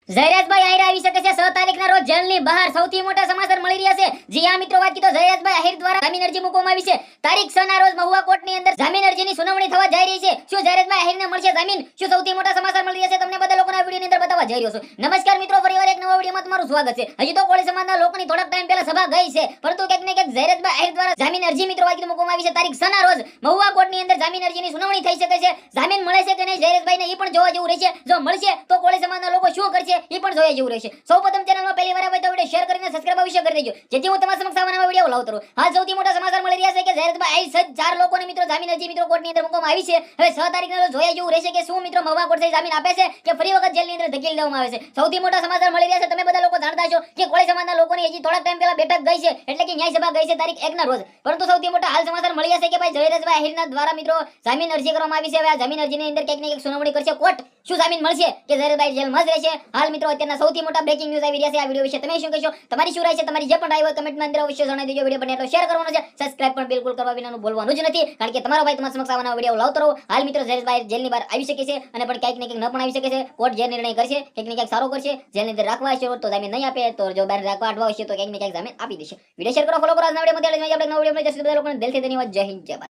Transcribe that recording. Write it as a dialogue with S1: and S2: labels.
S1: જયરાજભાઈ આહિર આવી શકે છે 6 તારીખના રોજ જેલની બહાર સૌથી મોટા સમાચાર મળી રહ્યા છે। જી હા મિત્રો, વાત કીધો જયરાજભાઈ આહિર દ્વારા જામીન અરજી મૂકવામાં આવી છે। તારીખ 6 ના રોજ મહુવા કોર્ટની અંદર જામીન અરજીની સુનાવણી થવા જઈ રહી છે। શું જયરાજભાઈ આહિરને મળશે જામીન? શું સૌથી મોટા સમાચાર મળી રહ્યા છે તમને બધા લોકોના વિડિયોની અંદર બતાવવા જઈ રહ્યો છું। નમસ્કાર મિત્રો, ફરીવાર એક નવા વિડિયોમાં તમારું સ્વાગત છે। હજી તો કોળી સમાજના લોકોની થોડાક ટાઈમ પહેલા સભા ગઈ છે, પરંતુ ક્યાંક ને ક્યાંક જયરાજભાઈ આહિર દ્વારા જામીન અરજી મિત્રો વાત કીધું મૂકવામાં આવી છે। તારીખ 6 ના રોજ મહુવા કોર્ટની અંદર જામીન અરજીની સુનાવણી થઈ શકે છે। જામીન મળે છે કે નહીં જયરાજભાઈને એ પણ જોવા જેવું રહેશે। જો મળશે તો કોળી સમાજના લોકો શું કરશે એ પણ જોવા જેવું રહેશે। સૌપ્રથમ ચેનલમાં પહેલી વાર આવે તો વિડિયો શેર કરીને સબસ્ક્રાઇબ અવશ્ય કરી દેજો, જેથી હું તમારા સમક્ષ આવા નવા વિડિયો લાવતો રહું। હાલ સૌથી મોટા સમાચાર મળી રહ્યા છે કે જયરાજભાઈ આહિર સહિત 4 લોકોને મિત્રો જામીન અરજી મિત્રો કોર્ટની અંદર મૂકવામાં આવી છે। હવે 6 તારીખના રોજ જોયા જેવું રહેશે કે શું મિત્રો મહુવા કોર્ટ જામીન આપે છે કે ફરી વખત જેલની અંદર ધકેલી દેવામાં આવે છે। સૌથી મોટા સમાચાર મળી રહ્યા છે, તમે બધા લોકો જાણતા છો કે કોળી સમાજના લોકોની હજી થોડા ટાઈમ પહેલા બેઠક ગઈ છે, એટલે કે ન્યાય સભા ગઈ છે તારીખ 1 ના રોજ। પરંતુ સૌથી મોટા હાલ સમાચાર મળી રહ્યા છે કે ભાઈ જયરાજભાઈ આહિરના દ્વારા મિત્રો જામીન અરજી કરવામાં આવી છે। હવે આ જામીન અરજીની અંદર ક્યાંક ને ક્યાંક સુનાવણી કરશે કોર્ટ। શું જામીન મળશે કે જયરાજભાઈ જેલમાં જ રહેશે? હાલ મિત્રો અત્યારના સૌથી મોટા બ્રેકિંગ ન્યૂઝ આવી રહ્યા છે। આ વિડિયો વિશે તમે શું કહેશો? તમારી શું રાય છે? તમારી જે પણ રાય હોય કમેન્ટમાં અંદર અવશ્ય જણાવી દેજો। વિડિયો બને તો શેર કરવાનો છે, સબસ્ક્રાઇબ પણ બિલકુલ કરવા વિનાનું બોલવાનું જ નથી, કારણ કે તમારો ભાઈ તમારા સમક્ષ આવવાના વિડિયો લાવતો રહું। હાલ મિત્રો જયરાજભાઈ જેલની બહાર આવી શકે છે અને પણ ક્યાંક ને ક્યાંક ન પણ આવી શકે છે। કોર્ટ જે નિર્ણય કરશે ક્યાંક ને ક્યાંક સારો કરશે। જેલની અંદર રાખવા હશે તો જામીન નહીં આપે, તો જો બહાર રાખવા અટવા હશે તો ક્યાંક ને ક્યાંક જામીન આપી દેશે। વિડિયો શેર કરો, ફોલો કરો। આજના વિડિયોમાં આપણે નવો વિડિયો મળે જશે બધા લોકોને દિલથી ધન્યવાદ। જય હિન્દ, જય ભારત।